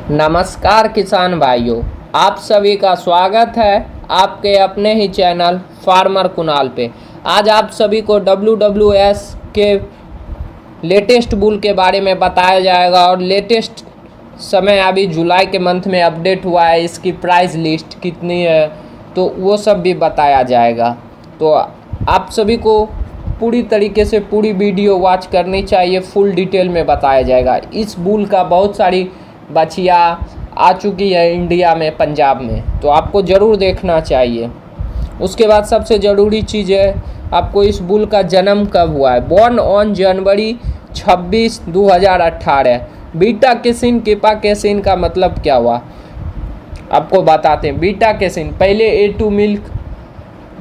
नमस्कार किसान भाइयों, आप सभी का स्वागत है आपके अपने ही चैनल फार्मर कुणाल पे। आज आप सभी को WWS के लेटेस्ट बुल के बारे में बताया जाएगा और लेटेस्ट समय अभी जुलाई के मंथ में अपडेट हुआ है, इसकी प्राइस लिस्ट कितनी है तो वो सब भी बताया जाएगा। तो आप सभी को पूरी तरीके से पूरी वीडियो वॉच करनी चाहिए, फुल डिटेल में बताया जाएगा। इस बुल का बहुत सारी बछिया आ चुकी है इंडिया में, पंजाब में, तो आपको ज़रूर देखना चाहिए। उसके बाद सबसे ज़रूरी चीज़ है आपको इस बुल का जन्म कब हुआ है। Born on January 26, 2018। Beta casein kappa casein का मतलब क्या हुआ आपको बताते हैं। बीटा कैसिन पहले A2 मिल्क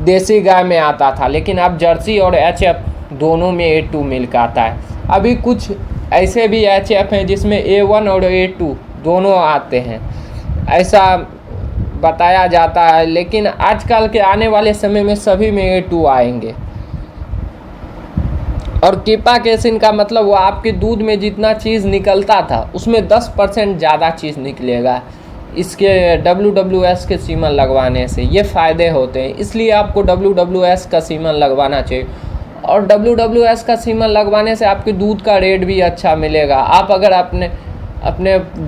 देसी गाय में आता था, लेकिन अब जर्सी और HF दोनों में A2 मिल्क आता है। अभी कुछ ऐसे भी HF हैं जिसमें A1 और A2 दोनों आते हैं, ऐसा बताया जाता है, लेकिन आजकल के आने वाले समय में सभी में A2 आएंगे। और केपा कैसिन का मतलब वो आपके दूध में जितना चीज़ निकलता था उसमें 10% ज़्यादा चीज़ निकलेगा इसके WWS के सीमन लगवाने से। ये फ़ायदे होते हैं, इसलिए आपको WWS का सीमन लगवाना चाहिए। और WWS का सीमन लगवाने से आपके दूध का रेट भी अच्छा मिलेगा। आप अगर अपने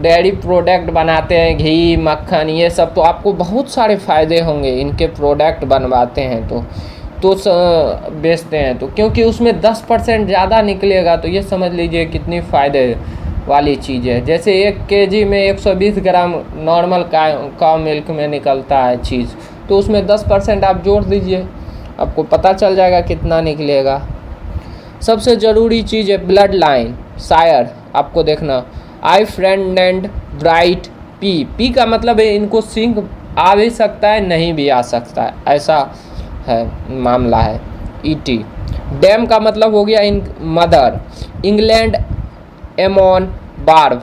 डेयरी प्रोडक्ट बनाते हैं, घी, मक्खन, ये सब, तो आपको बहुत सारे फ़ायदे होंगे। इनके प्रोडक्ट बनवाते हैं तो बेचते हैं तो, क्योंकि उसमें 10% ज़्यादा निकलेगा, तो ये समझ लीजिए कितनी फ़ायदे वाली चीज़ है। जैसे 1 kg में 120 ग्राम नॉर्मल काउ मिल्क में निकलता है चीज़, तो उसमें 10% आप जोड़ दीजिए, आपको पता चल जाएगा कितना निकलेगा। सबसे ज़रूरी चीज़ है ब्लड लाइन सायर, आपको देखना। आई फ्रेंड एंड ब्राइट पी का मतलब है इनको सिंक आ भी सकता है, नहीं भी आ सकता है, ऐसा है मामला है। ET डैम का मतलब हो गया इन मदर। इंग्लैंड एमोन बार्व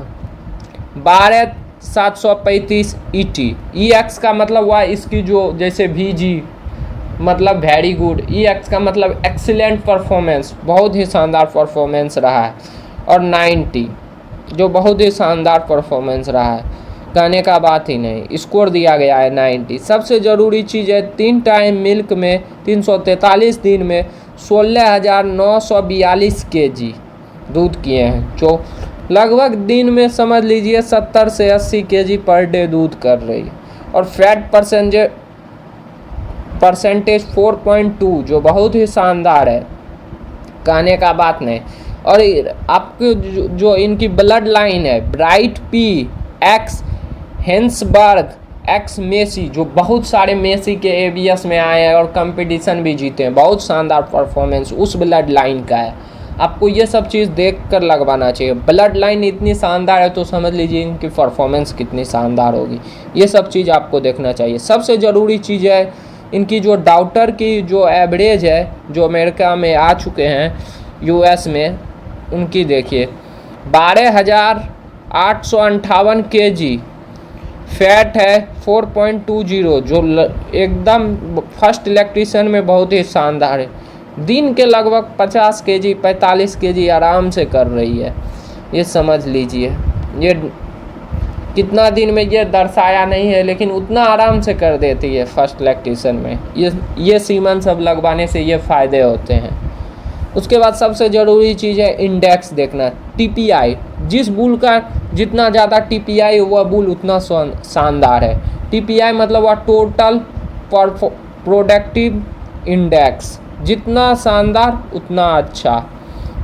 12735 ET। EX का मतलब हुआ इसकी जो, जैसे VG मतलब वेरी गुड, EX का मतलब एक्सीलेंट परफॉर्मेंस, बहुत ही शानदार परफॉर्मेंस रहा है। और 90 जो बहुत ही शानदार परफॉर्मेंस रहा है, कहने का बात ही नहीं, स्कोर दिया गया है 90। सबसे ज़रूरी चीज़ है 3 टाइम मिल्क में 343 दिन में 16,942 kg दूध किए हैं, जो लगभग दिन में समझ लीजिए 70 से 80 kg पर डे दूध कर रही है। और फैट परसेंटेज 4.2 जो बहुत ही शानदार है, कहने का बात नहीं। और आपको जो इनकी ब्लड लाइन है ब्राइट P X हेंसबर्ग X मेसी, जो बहुत सारे मेसी के ABS में आए हैं और कंपटीशन भी जीते हैं, बहुत शानदार परफॉर्मेंस उस ब्लड लाइन का है। आपको ये सब चीज़ देख कर लगवाना चाहिए। ब्लड लाइन इतनी शानदार है तो समझ लीजिए इनकी परफॉर्मेंस कितनी शानदार होगी, ये सब चीज़ आपको देखना चाहिए। सबसे ज़रूरी चीज़ है इनकी जो डॉक्टर की जो एवरेज है, जो अमेरिका में आ चुके हैं, US में, उनकी देखिए 12,858 kg। फैट है 4.20 जो एकदम फर्स्ट इलेक्ट्रिशियन में बहुत ही शानदार है। दिन के लगभग 50 kg 45 kg आराम से कर रही है, ये समझ लीजिए। ये कितना दिन में ये दर्शाया नहीं है, लेकिन उतना आराम से कर देती है फर्स्ट इलेक्ट्रिशियन में। ये सीमन सब लगवाने से ये फ़ायदे होते हैं। उसके बाद सबसे ज़रूरी चीज़ है इंडेक्स देखना, TPI। जिस बुल का जितना ज़्यादा TPI वह बुल उतना शानदार है। TPI मतलब वह टोटल प्रोडक्टिव इंडेक्स, जितना शानदार उतना अच्छा।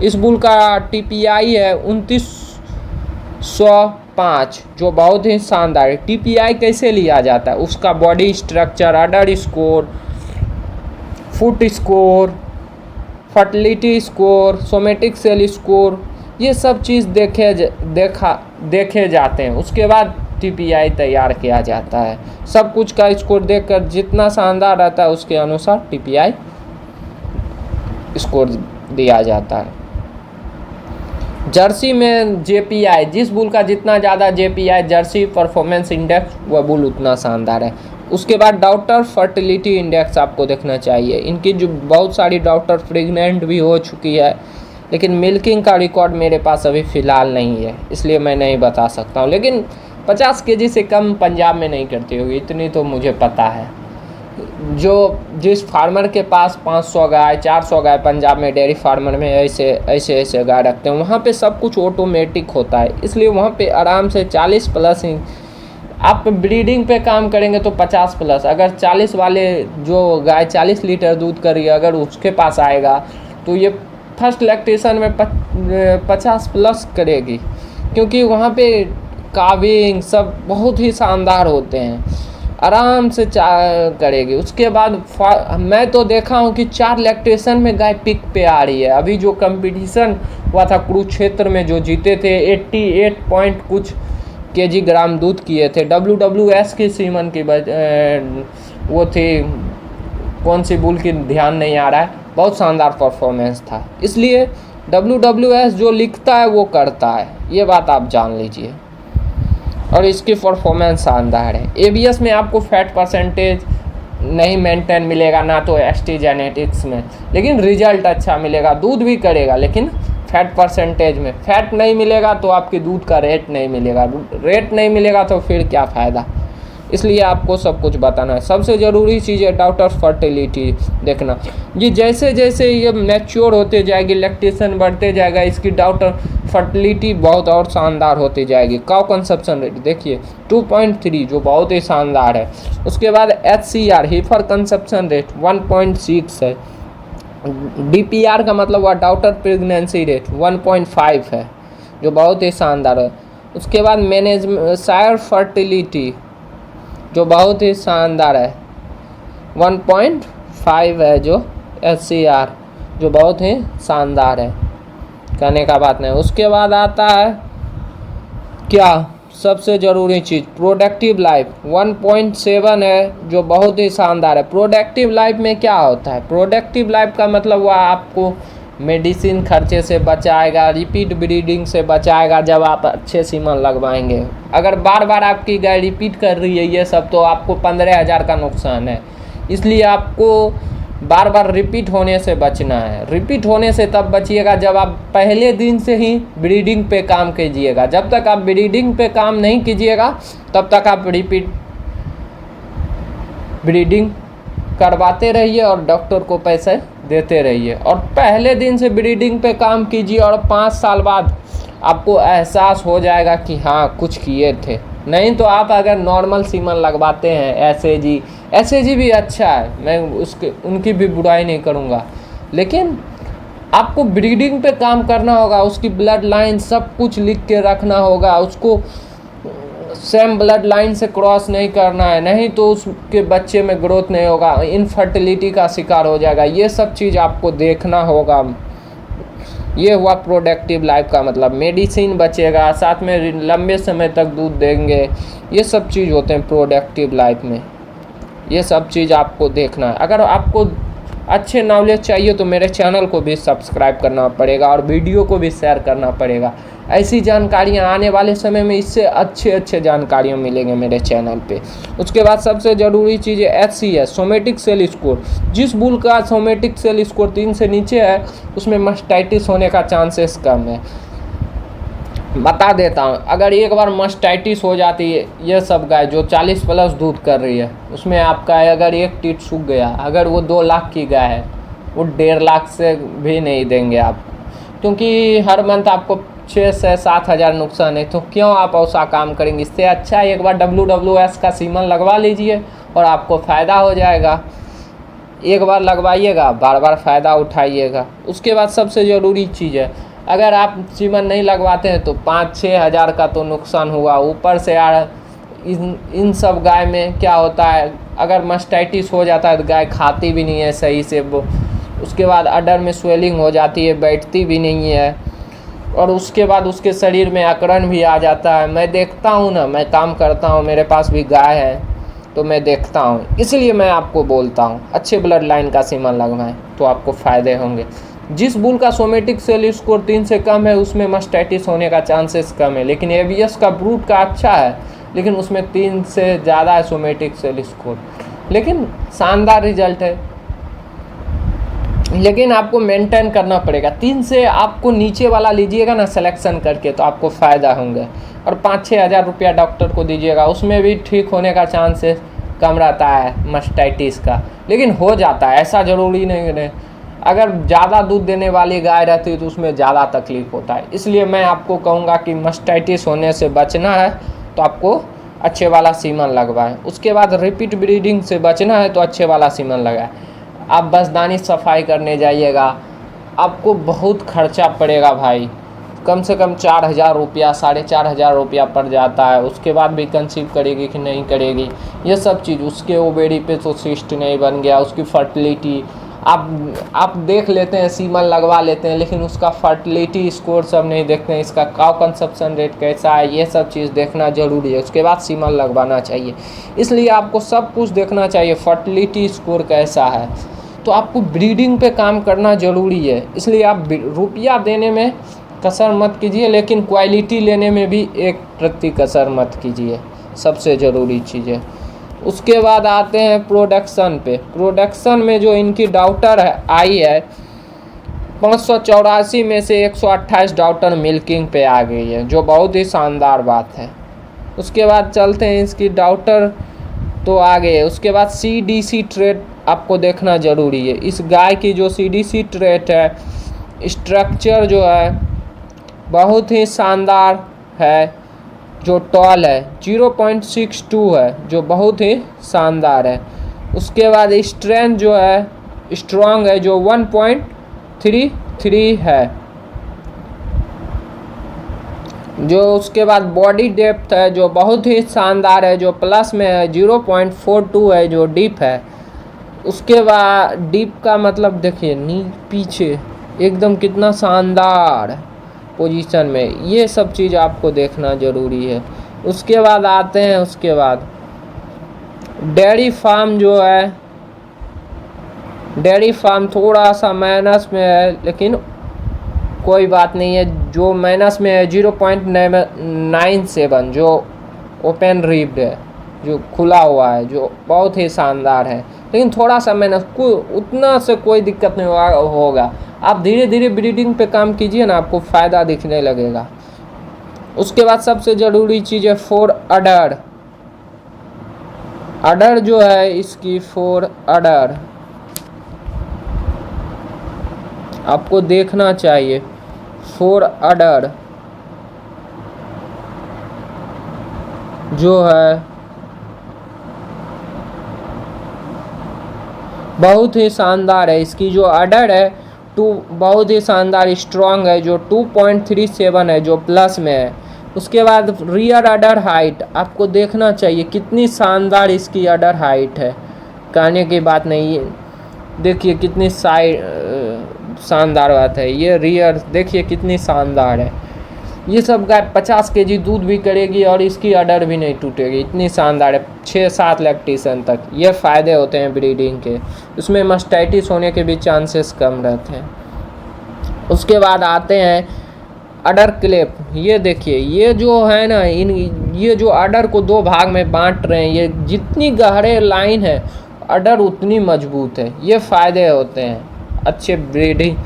इस बुल का TPI है 2905 जो बहुत ही शानदार है। TPI कैसे लिया जाता है, उसका body structure, udder score, foot score, fertility score, somatic cell score, ये सब चीज़ देखे जाते हैं। उसके बाद TPI तैयार किया जाता है। सब कुछ का स्कोर देखकर जितना शानदार रहता है उसके अनुसार TPI स्कोर दिया जाता है। जर्सी में JPI, जिस बुल का जितना ज़्यादा JPI जर्सी परफॉर्मेंस इंडेक्स, वह बुल उतना शानदार है। उसके बाद डॉक्टर फर्टिलिटी इंडेक्स आपको देखना चाहिए। इनकी जो बहुत सारी डॉक्टर प्रेग्नेंट भी हो चुकी है, लेकिन मिल्किंग का रिकॉर्ड मेरे पास अभी फ़िलहाल नहीं है, इसलिए मैं नहीं बता सकता हूँ। लेकिन 50 केजी से कम पंजाब में नहीं करती होगी, इतनी तो मुझे पता है। जो जिस फार्मर के पास 500 गाय 400 गाय पंजाब में डेयरी फार्मर में ऐसे गाय रखते हैं, वहाँ पे सब कुछ ऑटोमेटिक होता है, इसलिए वहाँ पे आराम से 40 प्लस ही आप ब्रीडिंग पे काम करेंगे तो 50 प्लस। अगर 40 वाले जो गाय 40 लीटर दूध कर रही है अगर उसके पास आएगा तो ये फर्स्ट लैक्टेशन में 50 प्लस करेगी, क्योंकि वहाँ पे काविंग सब बहुत ही शानदार होते हैं, आराम से करेगी। उसके बाद मैं तो देखा हूँ कि 4 लैक्टेशन में गाय पिक पे आ रही है। अभी जो कंपटीशन हुआ था कुरुक्षेत्र में, जो जीते थे 88 पॉइंट कुछ केजी ग्राम दूध किए थे, WWS की सीमन की वो थी, कौन सी बुल की ध्यान नहीं आ रहा है, बहुत शानदार परफॉर्मेंस था। इसलिए WWS जो लिखता है वो करता है, ये बात आप जान लीजिए, और इसकी परफॉर्मेंस शानदार है। ABS में आपको फैट परसेंटेज नहीं मेंटेन मिलेगा, ना तो ST जेनेटिक्स में, लेकिन रिजल्ट अच्छा मिलेगा, दूध भी करेगा, लेकिन फैट परसेंटेज में फैट नहीं मिलेगा तो आपके दूध का रेट नहीं मिलेगा, रेट नहीं मिलेगा तो फिर क्या फ़ायदा। इसलिए आपको सब कुछ बताना है। सबसे ज़रूरी चीज़ है डॉटर फर्टिलिटी देखना, ये जैसे जैसे ये मैच्योर होते जाएगी, लैक्टेशन बढ़ते जाएगा, इसकी डॉटर फर्टिलिटी बहुत और शानदार होती जाएगी। काउ कंसप्शन रेट देखिए 2.3 जो बहुत ही शानदार है। उसके बाद HCR हीफर कंसप्शन रेट 1.6 है। DPR का मतलब हुआ डॉटर प्रेगनेंसी रेट 1.5 है, जो बहुत ही शानदार है। उसके बाद सायर फर्टिलिटी जो बहुत ही शानदार है 1.5 है, जो HCR जो बहुत ही शानदार है, कहने का बात नहीं। उसके बाद आता है क्या सबसे ज़रूरी चीज़ प्रोडक्टिव लाइफ 1.7 है, जो बहुत ही शानदार है। प्रोडक्टिव लाइफ में क्या होता है, प्रोडक्टिव लाइफ का मतलब वह आपको मेडिसिन खर्चे से बचाएगा, रिपीट ब्रीडिंग से बचाएगा जब आप अच्छे सीमन लगवाएंगे। अगर बार बार आपकी गाय रिपीट कर रही है ये सब तो आपको 15,000 का नुकसान है, इसलिए आपको बार बार रिपीट होने से बचना है। रिपीट होने से तब बचिएगा जब आप पहले दिन से ही ब्रीडिंग पे काम कीजिएगा। जब तक आप ब्रीडिंग पे काम नहीं कीजिएगा तब तक आप रिपीट ब्रीडिंग करवाते रहिए और डॉक्टर को पैसे देते रहिए, और पहले दिन से ब्रीडिंग पे काम कीजिए और 5 साल बाद आपको एहसास हो जाएगा कि हाँ कुछ किए थे। नहीं तो आप अगर नॉर्मल सीमन लगवाते हैं, SAG भी अच्छा है, मैं उनकी भी बुराई नहीं करूँगा, लेकिन आपको ब्रीडिंग पे काम करना होगा, उसकी ब्लड लाइन सब कुछ लिख के रखना होगा, उसको सेम ब्लड लाइन से क्रॉस नहीं करना है, नहीं तो उसके बच्चे में ग्रोथ नहीं होगा, इनफर्टिलिटी का शिकार हो जाएगा। ये सब चीज़ आपको देखना होगा। ये हुआ प्रोडक्टिव लाइफ का मतलब, मेडिसिन बचेगा, साथ में लंबे समय तक दूध देंगे, ये सब चीज़ होते हैं प्रोडक्टिव लाइफ में। ये सब चीज़ आपको देखना है। अगर आपको अच्छे नॉलेज चाहिए तो मेरे चैनल को भी सब्सक्राइब करना पड़ेगा और वीडियो को भी शेयर करना पड़ेगा। ऐसी जानकारियाँ आने वाले समय में इससे अच्छे जानकारियाँ मिलेंगे मेरे चैनल पे। उसके बाद सबसे ज़रूरी चीज़ है HCS सोमेटिक सेल स्कोर। जिस बुल का सोमेटिक सेल स्कोर 3 से नीचे है उसमें मस्टाइटिस होने का चांसेस कम है। बता देता हूँ, अगर एक बार मस्टाइटिस हो जाती है, ये सब गाय जो 40 प्लस दूध कर रही है उसमें आपका अगर एक टीट सूख गया, अगर वो 2 लाख की गाय है, वो 1.5 लाख से भी नहीं देंगे आप, क्योंकि हर मंथ आपको 6 से 7 हज़ार नुकसान है। तो क्यों आप ऐसा काम करेंगे? इससे अच्छा एक बार WWS का सीमन लगवा लीजिए और आपको फ़ायदा हो जाएगा। एक बार लगवाइएगा, बार बार फ़ायदा उठाइएगा। उसके बाद सबसे ज़रूरी चीज़ है, अगर आप सीमन नहीं लगवाते हैं तो 5-6 हज़ार का तो नुकसान हुआ, ऊपर से यार इन सब गाय में क्या होता है, अगर मस्टाइटिस हो जाता है तो गाय खाती भी नहीं है सही से, वो उसके बाद अडर में स्वेलिंग हो जाती है, बैठती भी नहीं है, और उसके बाद उसके शरीर में अकड़न भी आ जाता है। मैं देखता हूँ ना, मैं काम करता हूँ, मेरे पास भी गाय है तो मैं देखता हूँ, इसलिए मैं आपको बोलता हूँ अच्छे ब्लड लाइन का सीमन लगवाएं तो आपको फ़ायदे होंगे। जिस बुल का सोमेटिक सेल स्कोर 3 से कम है उसमें मस्टाइटिस होने का चांसेस कम है, लेकिन ABS का ब्रूड का अच्छा है, लेकिन उसमें 3 से ज़्यादा है सोमेटिक सेल स्कोर, लेकिन शानदार रिजल्ट है। लेकिन आपको मेंटेन करना पड़ेगा। 3 से आपको नीचे वाला लीजिएगा ना सिलेक्शन करके तो आपको फ़ायदा होंगे। और 5-6 हज़ार रुपया डॉक्टर को दीजिएगा, उसमें भी ठीक होने का चांसेस कम रहता है मास्टाइटिस का, लेकिन हो जाता है, ऐसा ज़रूरी नहीं। अगर ज़्यादा दूध देने वाली गाय रहती है तो उसमें ज़्यादा तकलीफ होता है। इसलिए मैं आपको कहूँगा कि मास्टाइटिस होने से बचना है तो आपको अच्छे वाला सीमन लगवाएं। उसके बाद रिपीट ब्रीडिंग से बचना है तो अच्छे वाला सीमन लगाएं। आप बसदानी सफाई करने जाइएगा, आपको बहुत खर्चा पड़ेगा भाई, कम से कम 4,000 रुपया 4,500 रुपया पड़ जाता है। उसके बाद भी कंसीव करेगी कि नहीं करेगी, ये सब चीज़, उसके ओवेरी पे तो सिस्ट नहीं बन गया, उसकी फर्टिलिटी आप देख लेते हैं, सीमन लगवा लेते हैं, लेकिन उसका फर्टिलिटी स्कोर सब नहीं देखते हैं, इसका काउ कंसप्शन रेट कैसा है, ये सब चीज़ देखना ज़रूरी है। उसके बाद सीमन लगवाना चाहिए। इसलिए आपको सब कुछ देखना चाहिए, फर्टिलिटी स्कोर कैसा है। तो आपको ब्रीडिंग पे काम करना ज़रूरी है। इसलिए आप रुपया देने में कसर मत कीजिए, लेकिन क्वालिटी लेने में भी एक प्रति कसर मत कीजिए, सबसे ज़रूरी चीज़ है। उसके बाद आते हैं प्रोडक्शन पे। प्रोडक्शन में जो इनकी डॉटर है आई है 584 में से 128 डॉटर मिल्किंग पे आ गई है, जो बहुत ही शानदार बात है। उसके बाद चलते हैं, इसकी डॉटर तो आ गई है। उसके बाद CDC ट्रेट आपको देखना ज़रूरी है। इस गाय की जो CDC ट्रेट है, स्ट्रक्चर जो है बहुत ही शानदार है। जो टॉल है 0.62 है, जो बहुत ही शानदार है। उसके बाद स्ट्रेंथ जो है स्ट्रॉन्ग है, जो 1.33 है। जो उसके बाद बॉडी डेप्थ है जो बहुत ही शानदार है, जो प्लस में है, 0.42 है, जो डीप है। उसके बाद डीप का मतलब देखिए पीछे एकदम कितना शानदार पोजीशन में, ये सब चीज़ आपको देखना ज़रूरी है। उसके बाद आते हैं, उसके बाद डेयरी फार्म जो है, डेयरी फार्म थोड़ा सा माइनस में है, लेकिन कोई बात नहीं है। जो माइनस में है 0.97, जो ओपन रिब्ड है, जो खुला हुआ है, जो बहुत ही शानदार है, लेकिन थोड़ा सा माइनस, उतना से कोई दिक्कत नहीं होगा। आप धीरे धीरे ब्रीडिंग पे काम कीजिए ना, आपको फ़ायदा दिखने लगेगा। उसके बाद सबसे ज़रूरी चीज़ है फोर अडर। अडर जो है इसकी फोर अडर आपको देखना चाहिए। फोर अडर जो है बहुत ही शानदार है। इसकी जो अडर है बहुत ही शानदार स्ट्रॉन्ग है, जो 2.37 है, जो प्लस में है। उसके बाद रियर अडर हाइट आपको देखना चाहिए, कितनी शानदार इसकी अडर हाइट है, कहने की बात नहीं है। देखिए कितनी शानदार बात है। ये रियर देखिए कितनी शानदार है। ये सब गाय 50 kg दूध भी करेगी और इसकी अडर भी नहीं टूटेगी, इतनी शानदार है। 6-7 लैक्टेशन तक ये फ़ायदे होते हैं ब्रीडिंग के। उसमें मास्टाइटिस होने के भी चांसेस कम रहते हैं। उसके बाद आते हैं अडर क्लिप। ये देखिए, ये जो है ना, ये जो अडर को 2 भाग में बांट रहे हैं, ये जितनी गहरे लाइन है अडर उतनी मजबूत है। ये फ़ायदे होते हैं अच्छे ब्रीडिंग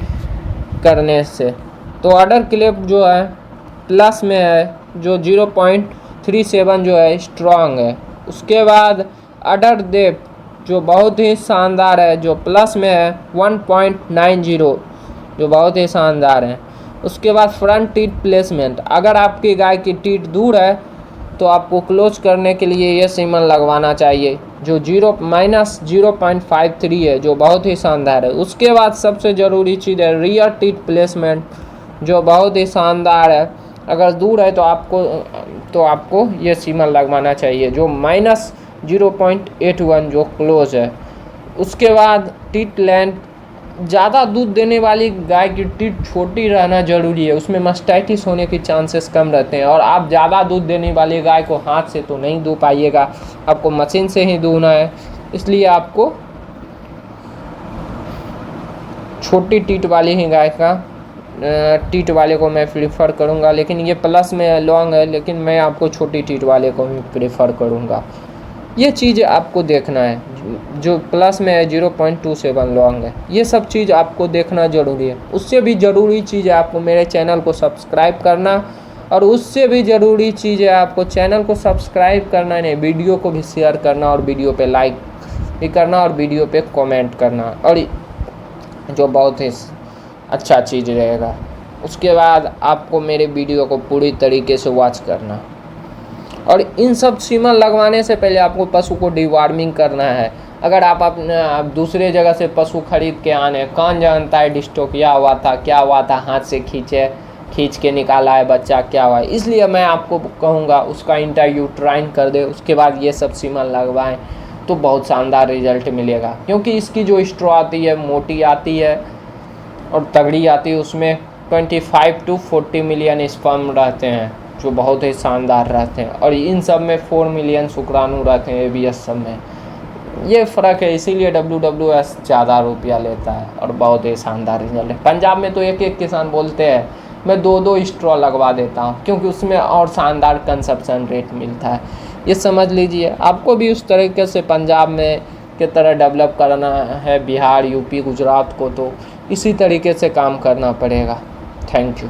करने से। तो अडर क्लिप जो है प्लस में है, जो 0.37 जो है स्ट्रॉन्ग है। उसके बाद अडर डेप्थ जो बहुत ही शानदार है, जो प्लस में है 1.90, जो बहुत ही शानदार है। उसके बाद फ्रंट टीथ प्लेसमेंट, अगर आपकी गाय की टीथ दूर है तो आपको क्लोज करने के लिए ये सीमन लगवाना चाहिए, जो -0.53 है, जो बहुत ही शानदार है। उसके बाद सबसे ज़रूरी चीज़ है रियर टीथ प्लेसमेंट, जो बहुत ही शानदार है। अगर दूर है तो आपको ये सीमन लगवाना चाहिए, जो -0.81, जो क्लोज है। उसके बाद टीथ लेंथ, ज़्यादा दूध देने वाली गाय की टीथ छोटी रहना ज़रूरी है, उसमें मास्टाइटिस होने के चांसेस कम रहते हैं। और आप ज़्यादा दूध देने वाली गाय को हाथ से तो नहीं दूह पाइएगा, आपको मशीन से ही दूहना है। इसलिए आपको छोटी टीथ वाली ही गाय का टीथ वाले को मैं प्रेफर करूँगा, लेकिन ये प्लस में लॉन्ग है, लेकिन मैं आपको छोटी टीथ वाले को ही प्रेफर करूँगा। ये चीज़ आपको देखना है, जो प्लस में है 0.27 लॉन्ग है। ये सब चीज़ आपको देखना ज़रूरी है। उससे भी ज़रूरी चीज़ है आपको मेरे चैनल को सब्सक्राइब करना और उससे भी ज़रूरी चीज़ है आपको चैनल को सब्सक्राइब करना नहीं, वीडियो को भी शेयर करना और वीडियो पे लाइक भी करना और वीडियो पे कमेंट करना, और जो बहुत ही अच्छा चीज़ रहेगा। उसके बाद आपको मेरे वीडियो को पूरी तरीके से वॉच करना। और इन सब सीमन लगवाने से पहले आपको पशु को डिवॉर्मिंग करना है। अगर आप दूसरे जगह से पशु खरीद के आने, कौन जानता है डिस्टोपिया हुआ था, क्या हुआ था, हाथ से खींच के निकाला है बच्चा, क्या हुआ है। इसलिए मैं आपको कहूँगा उसका इंट्रायूट्राइन कर दे, उसके बाद ये सब सीमन लगवाएं तो बहुत शानदार रिजल्ट मिलेगा। क्योंकि इसकी जो स्ट्रॉ आती है मोटी आती है और तगड़ी आती है, उसमें 25 to 40 मिलियन स्पर्म रहते हैं जो बहुत ही शानदार रहते हैं, और इन सब में 4 मिलियन शुक्राणु रहते हैं ABS सब में। ये फ़र्क है, इसीलिए WWS ज़्यादा रुपया लेता है और बहुत ही शानदार रिजल्ट है। पंजाब में तो एक किसान बोलते हैं मैं 2 स्ट्रॉ लगवा देता हूँ, क्योंकि उसमें और शानदार कंजप्शन रेट मिलता है। ये समझ लीजिए, आपको भी उस तरीके से पंजाब में की तरह डेवलप करना है, बिहार, UP, गुजरात को, तो इसी तरीके से काम करना पड़ेगा। Thank you.